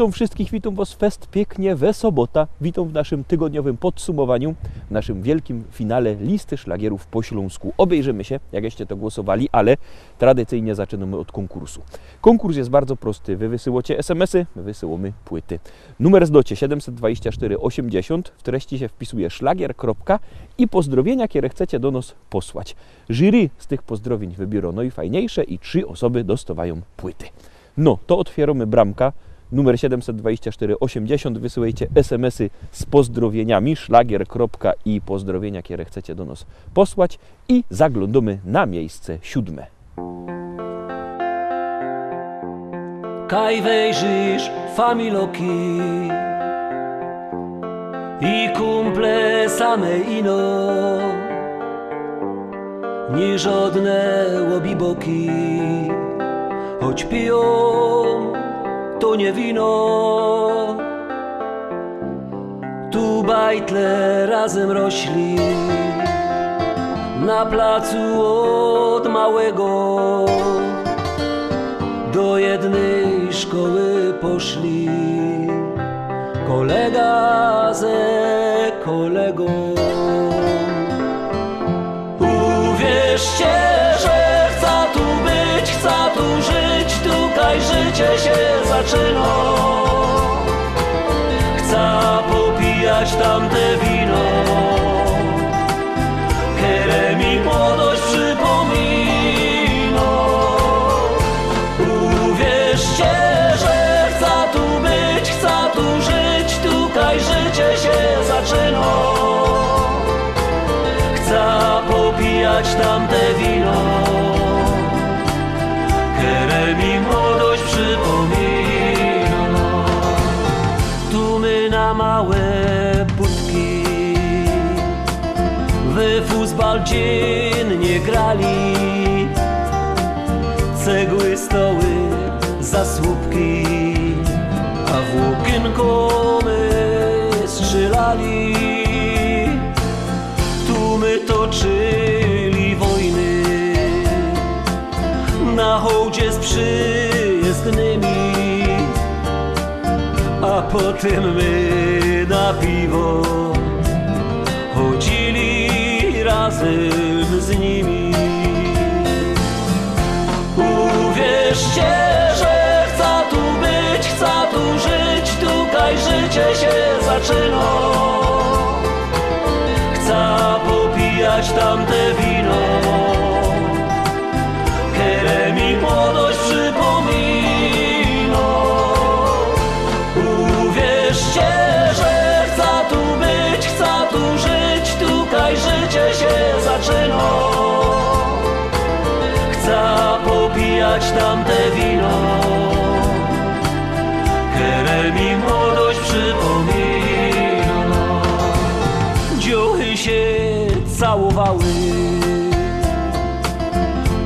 Witam wszystkich, witam Was fest pięknie we sobota. Witam w naszym tygodniowym podsumowaniu, w naszym wielkim finale listy szlagierów po śląsku. Obejrzymy się, jakście to głosowali, ale tradycyjnie zaczynamy od konkursu. Konkurs jest bardzo prosty. Wy wysyłacie SMS-y, my wysyłamy płyty. Numer zdocie 724 80, w treści się wpisuje szlagier. I pozdrowienia, które chcecie do nas posłać. Jury z tych pozdrowień wybiorą najfajniejsze i 3 osoby dostawają płyty. No, to otwieramy bramka. Numer 724 80, wysyłajcie SMS-y z pozdrowieniami, szlagier. I pozdrowienia, które chcecie do nas posłać i zaglądamy na miejsce 7. Kaj wejrzysz familoki i kumple same ino, ni żadne łobiboki, choć piją to nie wino. Tu bajtle razem rośli, na placu od małego do jednej szkoły poszli, kolega ze kolegą. Uwierzcie, że chcę tu być, chcę tu żyć, tutaj życie się zaczyna. Chcę popijać tamte wino, które mi młodość przypomina. Uwierzcie, że chcę tu być, chcę tu żyć, tutaj życie się zaczyna. Chcę popijać tamte wino, które mi młodość przypomina. Tu my na małe budki we fuzbal dziennie grali, cegły, stoły, zasłupki, a w okienko my strzelali. Tu my toczyli wojny na hołdzie z przyjezdnymi, a potem my na piwo chodzili razem z nimi. Uwierzcie, że chcę tu być, chcę tu żyć, tutaj życie się zaczyna. Chcę popijać tamte wino, które mi młodość przypomina. Uwierzcie, że chcę tu być, chcę tu żyć, tutaj życie się zaczyna. Chcę popijać tamte wino, które mi młodość przypomina. Dziuchy się całowały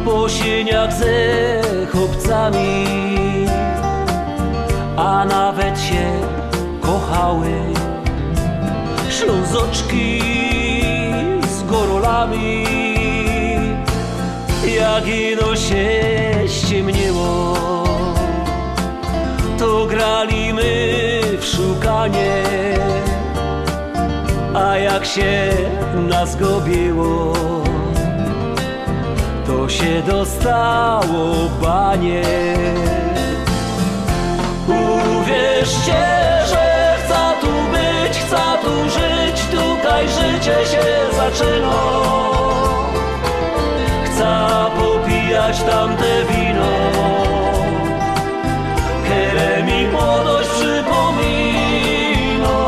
po sieniach ze chłopcami, a nawet się kochały ślązoczki z gorolami. Jak ino się ściemniło, to grali my w szukanie, a jak się nas gobiło, to się dostało banie. Uwierzcie, że chcę tu być, chcę tu żyć, tutaj życie się zaczyna. Chcę popijać tamte wino, które mi młodość przypomina.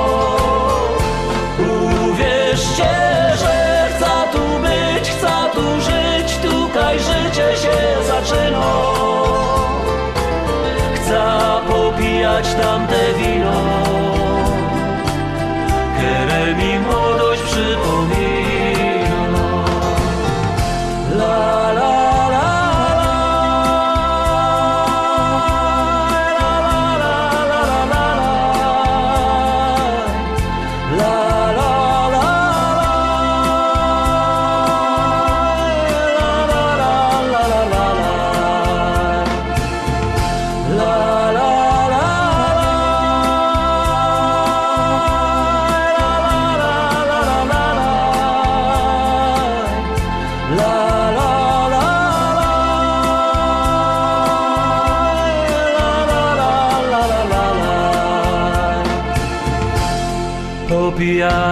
Uwierzcie, że chcę tu być, chcę tu żyć, tutaj życie się zaczyna. Chcę popijać tamte wino, które mi młodość przypomina. La la la. La la la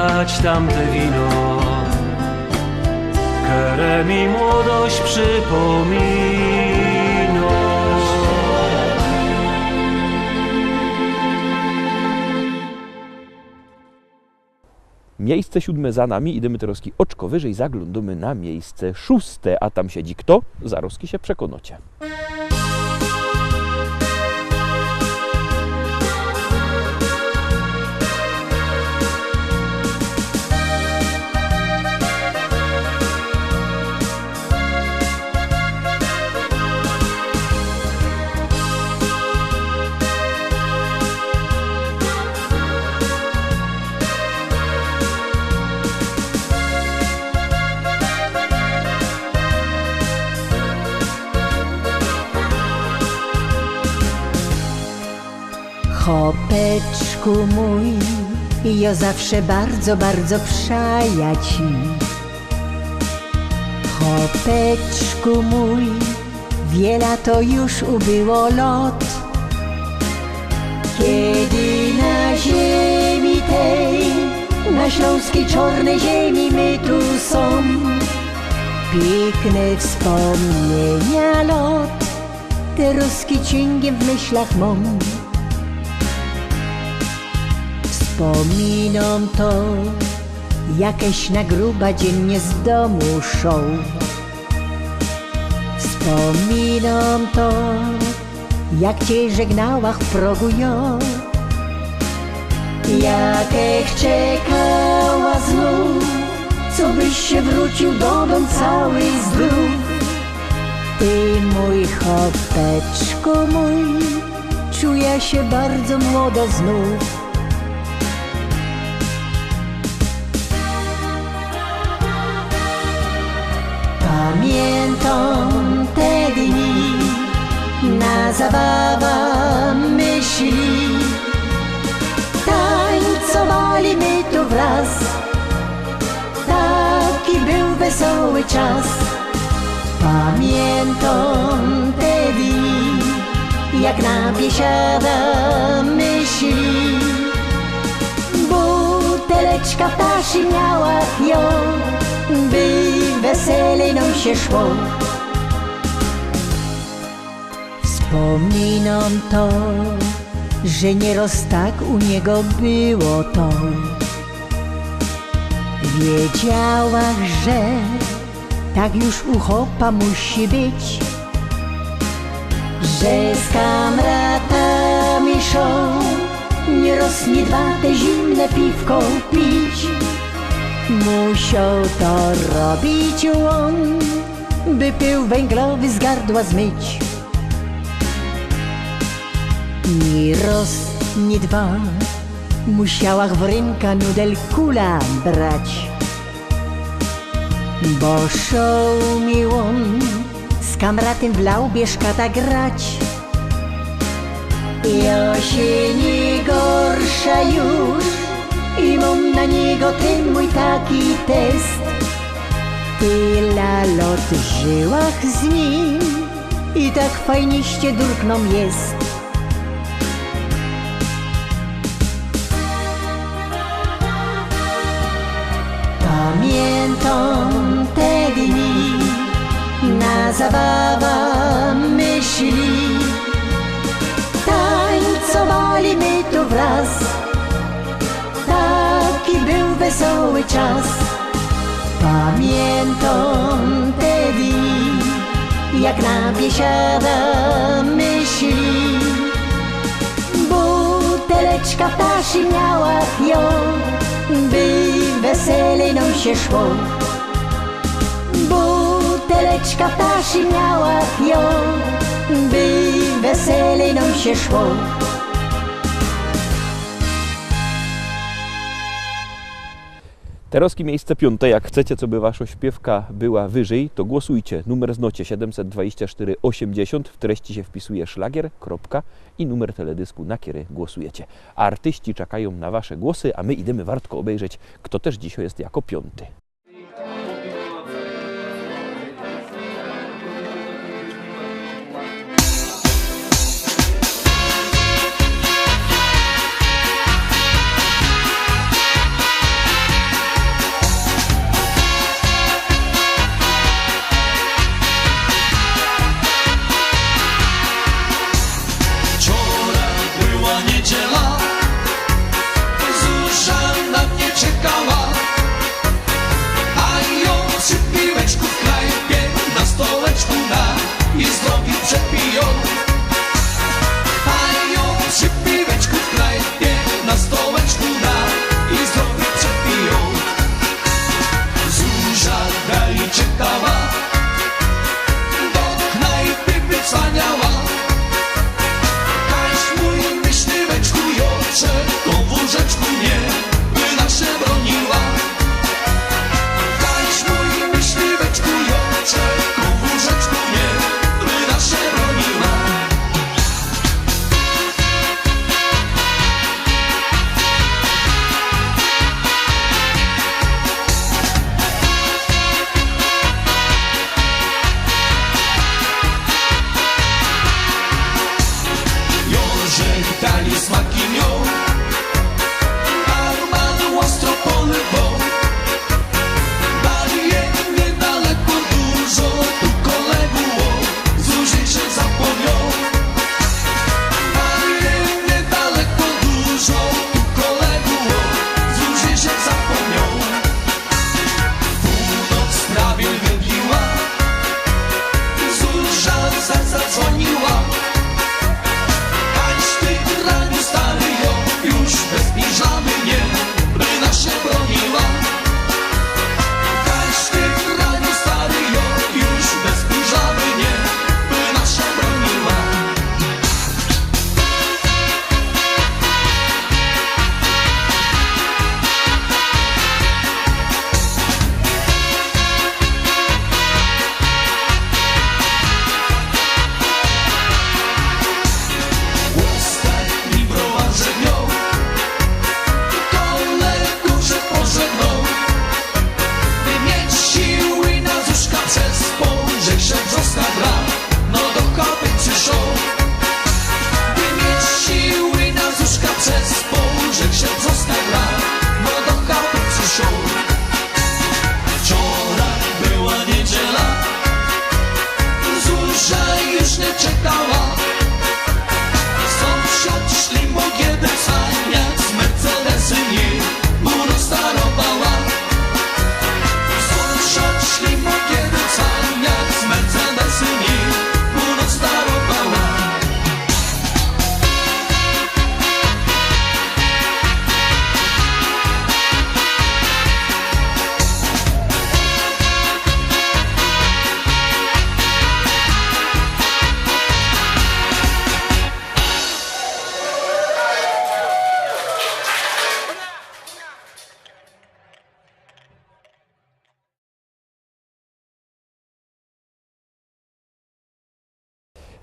dać tamte wino, które mi młodość przypomina. Miejsce 7 za nami i Dymitrowski oczko wyżej, zaglądamy na miejsce 6, a tam siedzi kto? Zaroski się przekonacie. Chopeczku mój, ja zawsze bardzo, bardzo przaja ci. Chopeczku mój, wiele to już ubyło lot, kiedy na ziemi tej, na śląskiej czarnej ziemi my tu są. Piękne wspomnienia lot, te ruskie cięgiem w myślach mam. Wspominam to, jakieś na gruba dziennie z domu szą. Wspominam to, jak cię żegnałach w progu ja. Jakech czekała znów, co byś się wrócił do domu cały zdrów. Ty mój chopeczku mój, czuję się bardzo młoda znów. Pamiętam te dni, na zabawa myśli, tańcowali my tu wraz, taki był wesoły czas. Pamiętam te dni, jak na biesiada myśli, buteleczka ptasi miała ją, by weselej nam się szło. Wspominam to, że nieraz tak u niego było to. Wiedziałach, że tak już u chopa musi być, że z kamratami szą, nieraz nie dwa te zimne piwko pić. Musiał to robić on, by pył węglowy z gardła zmyć. Ni raz, ni dwa, musiałach w ręka nudel kula brać, bo szał mi on z kamratem w laubie szkata grać. Ja się nie gorsza już i mam na niego ten mój taki test. Tyle lot żyłach z nim i tak fajniście durkną jest. Pamiętam te dni, na zabawa myśli, tańcowali my tu wraz, taki był wesoły czas. Pamiętam te dni, jak na biesiada myśli, buteleczka ptasi miała ją, by weselej nam się szło. Buteleczka ptasi miała ją, by weselej nam się szło. Teroski miejsce 5. Jak chcecie, co by wasza śpiewka była wyżej, to głosujcie. Numer znocie 724 80. W treści się wpisuje szlagier, kropka i numer teledysku, na który głosujecie. A artyści czekają na wasze głosy, a my idziemy wartko obejrzeć, kto też dzisiaj jest jako 5.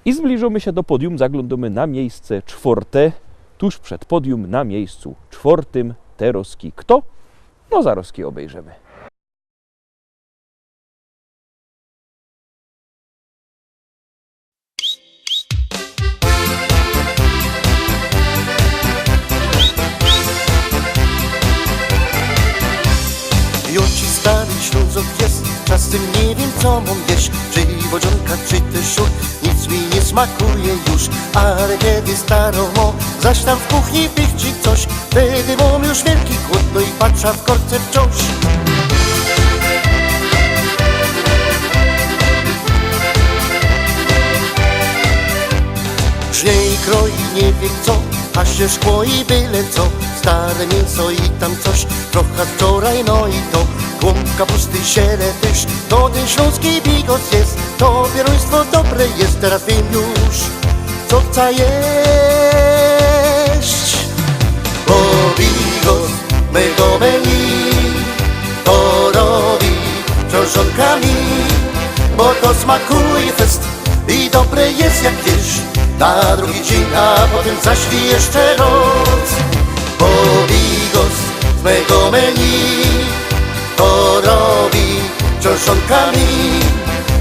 I zbliżymy się do podium, zaglądamy na miejsce 4. Tuż przed podium na miejscu 4. Teroski. Kto? No zaroski obejrzymy. Już ci stary Ślązok jest, czasem nie wiem co mam jeść. Czy wodzionka, czy też siód, nic mi nie smakuje już. Ale kiedy starą mo, zaś tam w kuchni pichci coś, wtedy mam już wielki głód, no i patrzę w korce wciąż. Żnie i kroi nie wiem co, a się szkło i byle co. Stare mięso i tam coś, trochę wczoraj no i to. Głąb kapusty, ziele też, to ten śląski bigos jest. To pieruństwo dobre jest, teraz wiem już, co chcę jeść. Bo bigos mego menu to robi książonka mi, bo to smakuje fest i dobre jest jak wiesz. Na drugi dzień, a potem zaślij jeszcze noc. Bo bigos z mego menu to robi książonka mi,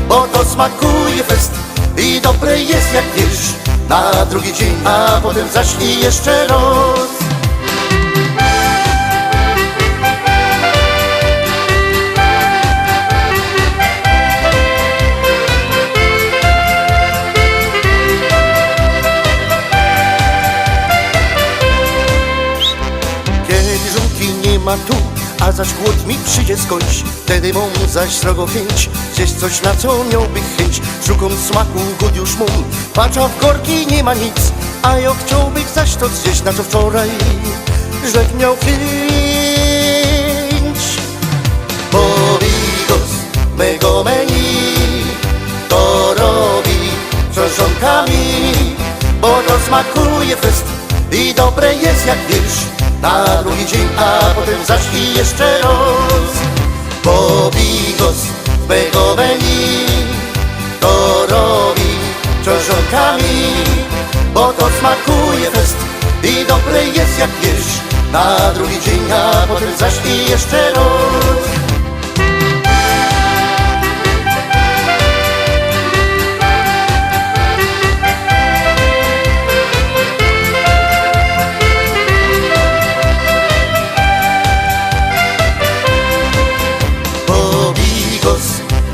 bo to smakuje fest i dobre jest jak wiesz. Na drugi dzień, a potem zaślij jeszcze noc. Ma tu, a zaś głód mi przyjdzie skądś. Wtedy mam zaś srogo chęć zjeść coś, na co miałby chęć. Szukam smaku, głód już mam, patrzę w korki, nie ma nic. A ja chciałbym zaś to zjeść, na co wczoraj żech miał chęć. Bo bigos mego menu to robi książonka mi, bo to smakuje fest i dobre jest jak wiesz. Na drugi dzień, a potem zaślij jeszcze raz. Bo bigos z mego menu to robi książonka mi, bo to smakuje fest i dobre jest jak wiesz. Na drugi dzień, a potem zaślij jeszcze raz.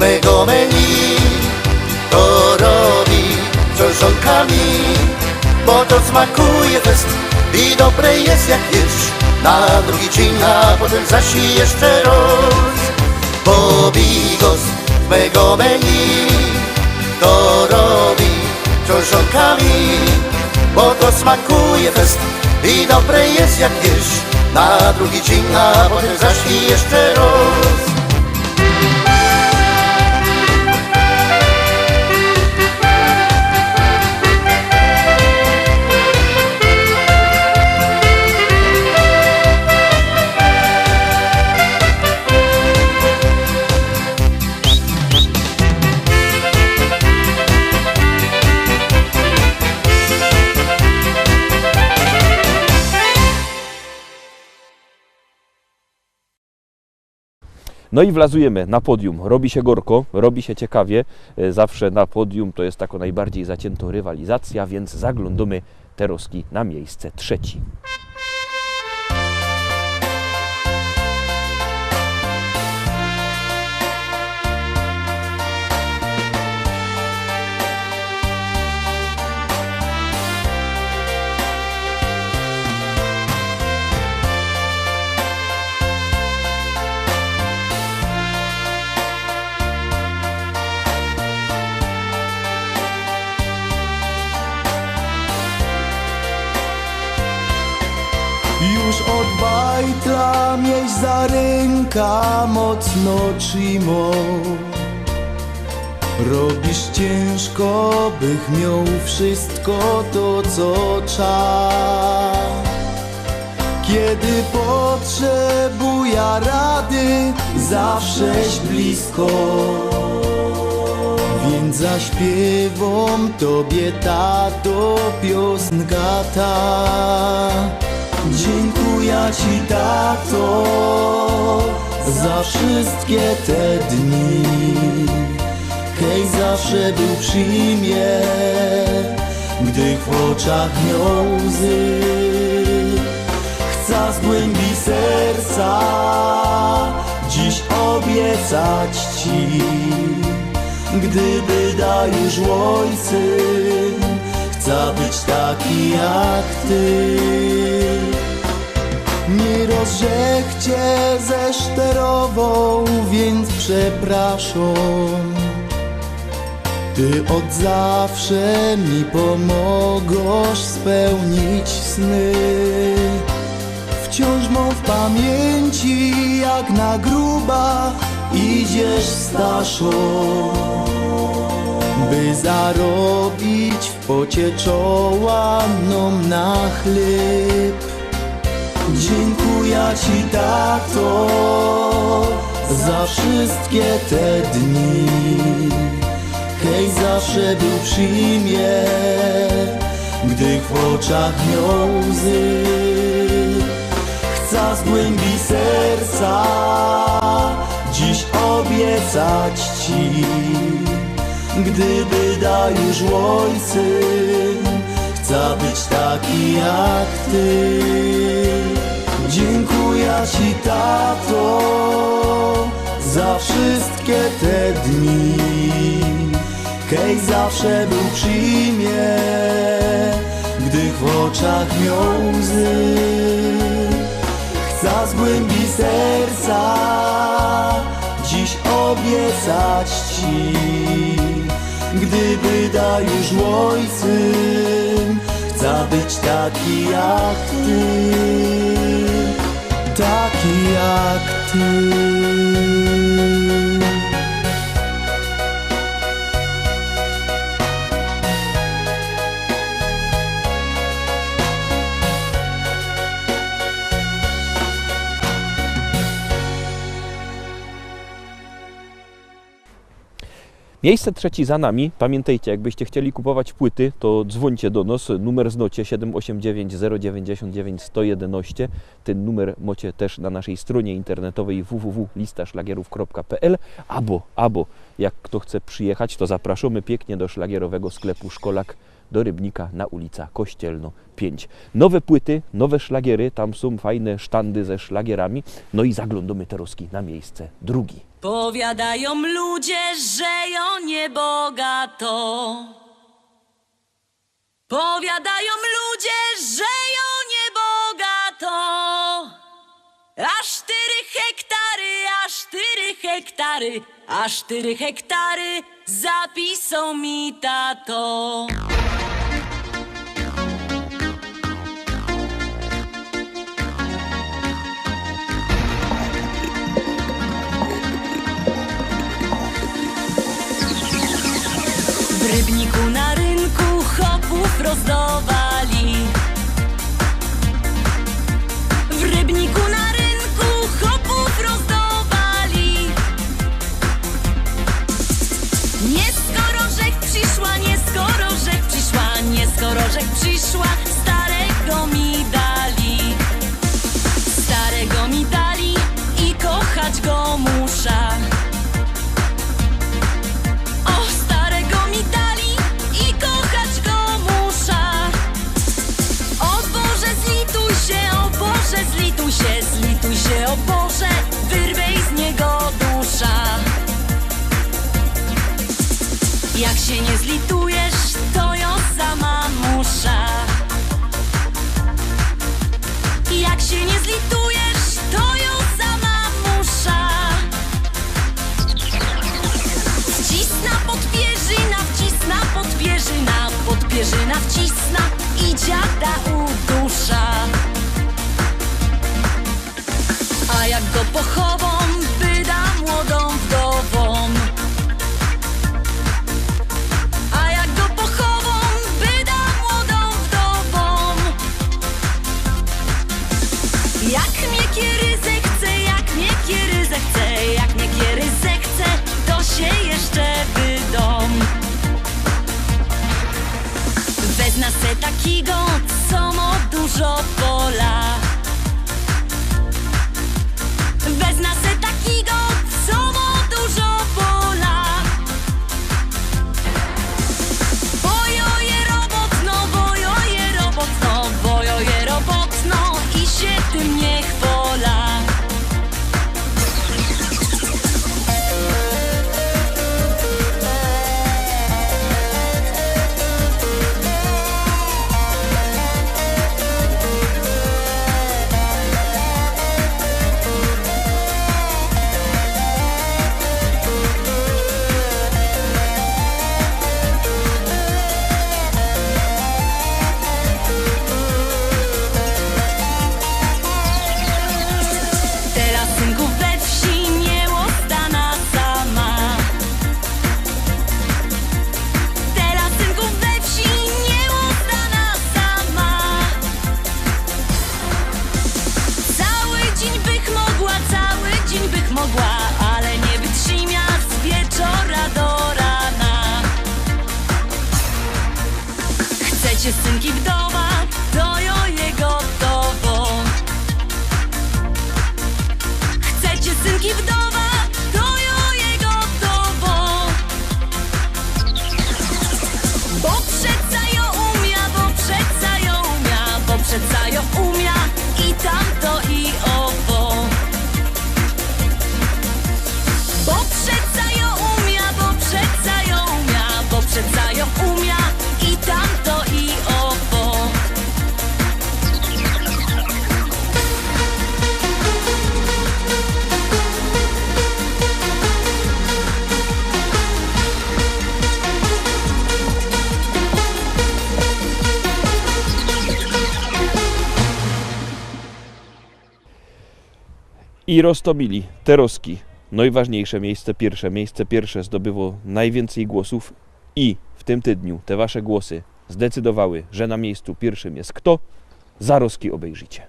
Mego menu to robi książonka mi, bo to smakuje fest i dobre jest jak wiesz. Na drugi dzień, a potem zaślij jeszcze raz. Bo bigos mego menu to robi książonka mi, bo to smakuje fest i dobre jest jak wiesz. Na drugi dzień, a potem zaślij jeszcze raz. No i wlazujemy na podium. Robi się gorko, robi się ciekawie. Zawsze na podium to jest taka najbardziej zacięta rywalizacja, więc zaglądamy Teroski na miejsce 3. Już od bajtla mieć za ręka mocno trzymał. Robisz ciężko, bych miał wszystko to, co trzeba. Kiedy potrzebuję rady, zawsześ blisko. Więc Więc zaśpiewam Tobie, tato, piosenka ta. Dziękuję Ci, tato, za wszystkie te dni, hej zawsze był przy mnie, gdy w oczach miał łzy. Chcę z głębi serca dziś obiecać Ci, gdyby da już ojcem, chcę być taki jak Ty. Nie rozrzekł Cię ze szczerową, więc przepraszam. Ty od zawsze mi pomogłaś spełnić sny. Wciąż mam w pamięci, jak na grubach idziesz staszą, by zarobić w pocie czoła nam na chleb. Dziękuję Ci, tato, za wszystkie te dni, hej zawsze był przy mnie, gdy w oczach miał łzy. Chcę z głębi serca dziś obiecać Ci, gdyby da już ojcem, chcę być taki jak Ty. Dziękuję Ci, tato, za wszystkie te dni, hej zawsze był przy mnie, gdy w oczach miał łzy. Chcę z głębi serca dziś obiecać Ci, gdyby da już ojcem, chcę być taki jak Ty, taki jak Ty. Miejsce trzecie za nami. Pamiętajcie, jakbyście chcieli kupować płyty, to dzwońcie do nas. Numer znocie 789 099 111. Ten numer macie też na naszej stronie internetowej www.listaszlagierów.pl. Albo jak kto chce przyjechać, to zapraszamy pięknie do szlagierowego sklepu Szkolak do Rybnika na ulica Kościelno 5. Nowe płyty, nowe szlagiery, tam są fajne sztandy ze szlagierami. No i zaglądamy teraz na miejsce drugie. Powiadają ludzie, że ją niebogato. Powiadają ludzie, że ją niebogato. Aż 4 hektary, aż 4 hektary, aż 4 hektary zapisał mi tato. W Rybniku na rynku chopów rozdawali. W Rybniku na rynku chopów rozdawali. Nie skoro rzek przyszła, nie skoro rzek przyszła, nie skoro rzek przyszła, starego mi dali. Starego mi dali i kochać go muszę. Zlituj się, o Boże, wyrwej z niego dusza. Jak się nie zlitujesz, to ją sama muszę. Jak się nie zlitujesz, to ją sama muszę. Wcisna podpierzyna, wcisna podpierzyna, podpierzyna wcisna i dziada udusza. A jak go pochową, wyda młodą wdową. A jak go pochową, wyda młodą wdową. Jak mnie kieryzę chce, jak mnie kieryzę chce, jak mnie kieryzę chce, to się jeszcze wydom. takiego, co ma dużo pola. Wezna se takiego, co ma dużo pola. Bojoje robotno, bojoje robotno, bojoje robotno i się tym nie chwola. Teraz synków we wsi nie ostana sama. Teraz synków we wsi nie ostana sama. Cały dzień bych mogła, ale nie wytrzyma z wieczora do rana. Chcecie synki wdowa, to jo jego gotowo. Chcecie synki wdowa, to jo jego gotowo. Bo przeca jo umia, bo przeca jo umia, bo przeca jo umia i tamto i owo. Bo przeca jo umia, bo przeca jo umia, bo przeca jo umia i tamto i owo. I roztomili te roski. Najważniejsze miejsce pierwsze zdobyło najwięcej głosów i w tym tygodniu te wasze głosy zdecydowały, że na miejscu pierwszym jest kto? Za roski obejrzycie.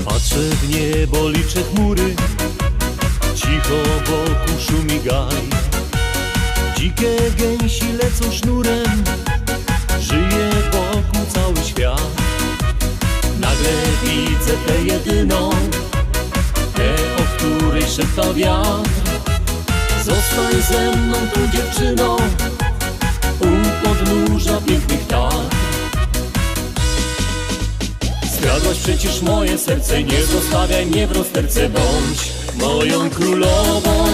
Patrzę w niebo, liczę chmury, cicho wokół szumi gaj. Dzikie gęsi lecą sznurem, żyje wokół cały świat. Nagle widzę tę jedyną, tę, o której szepta wiatr. Zostań ze mną tu, dziewczyno, u podnóża pięknych Tatr. Skradłaś przecież moje serce, nie zostawiaj mnie w rozterce, bądź moją królową.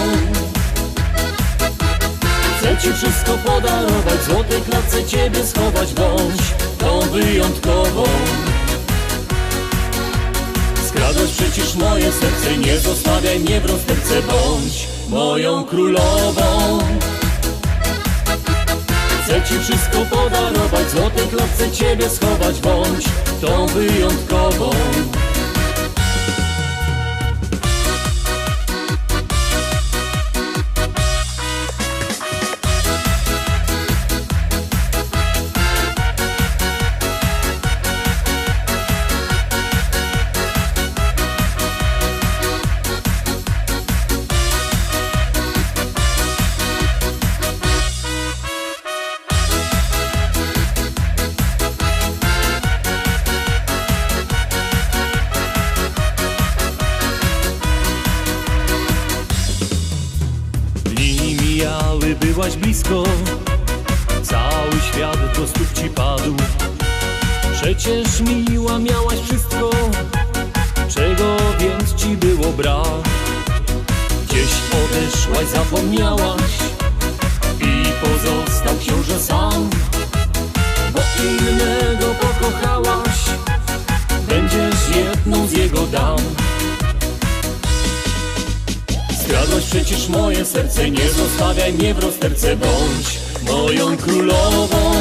Chcę ci wszystko podarować, w złotej klatce ciebie schować, bądź tą wyjątkową. Skradłaś przecież moje serce, nie zostawiaj mnie w rozterce, bądź moją królową. Chcę ci wszystko podarować, w złotej klatce ciebie schować, bądź tą wyjątkową. Byłaś blisko, cały świat do stóp ci padł. Przecież miła miałaś wszystko, czego więc ci było brak. Gdzieś odeszłaś, zapomniałaś i pozostał książę sam. Bo innego pokochałaś, będziesz jedną z jego dam. Skradłaś przecież moje serce, nie zostawiaj mnie w rozterce, bądź moją królową.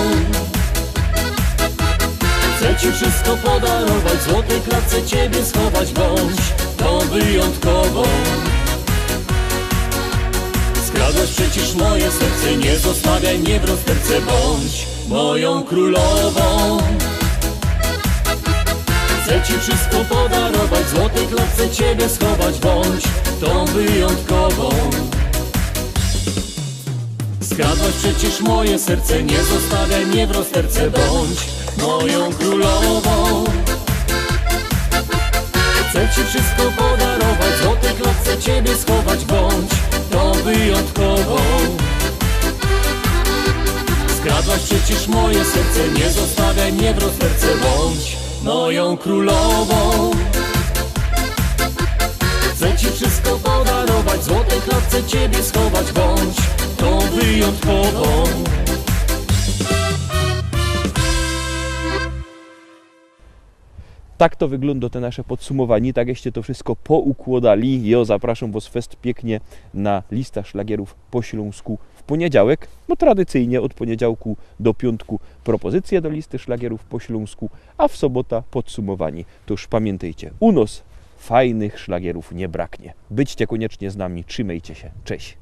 Chcę ci wszystko podarować, w złotej klatce ciebie schować, bądź tą wyjątkową. Skradłaś przecież moje serce, nie zostawiaj mnie w rozterce, bądź moją królową. Chcę ci wszystko podarować, w złotej klatce ciebie schować, bądź tą wyjątkową. Skradłaś przecież moje serce, nie zostawiaj mnie w rozterce, bądź moją królową. Chcę ci wszystko podarować, w złotej klatce ciebie schować, bądź tą wyjątkową. Skradłaś przecież moje serce, nie zostawiaj mnie w rozterce, bądź moją królową. Chcę ci wszystko podarować, w złotej klatce ciebie schować, bądź tą wyjątkową. Tak to wygląda te nasze podsumowanie, tak jakście to wszystko poukładali. Ja zapraszam Was fest pięknie na lista szlagierów po śląsku w poniedziałek, bo tradycyjnie od poniedziałku do piątku propozycje do listy szlagierów po śląsku, a w sobota podsumowanie. To już pamiętajcie, u nas fajnych szlagierów nie braknie. Byćcie koniecznie z nami, trzymajcie się, cześć!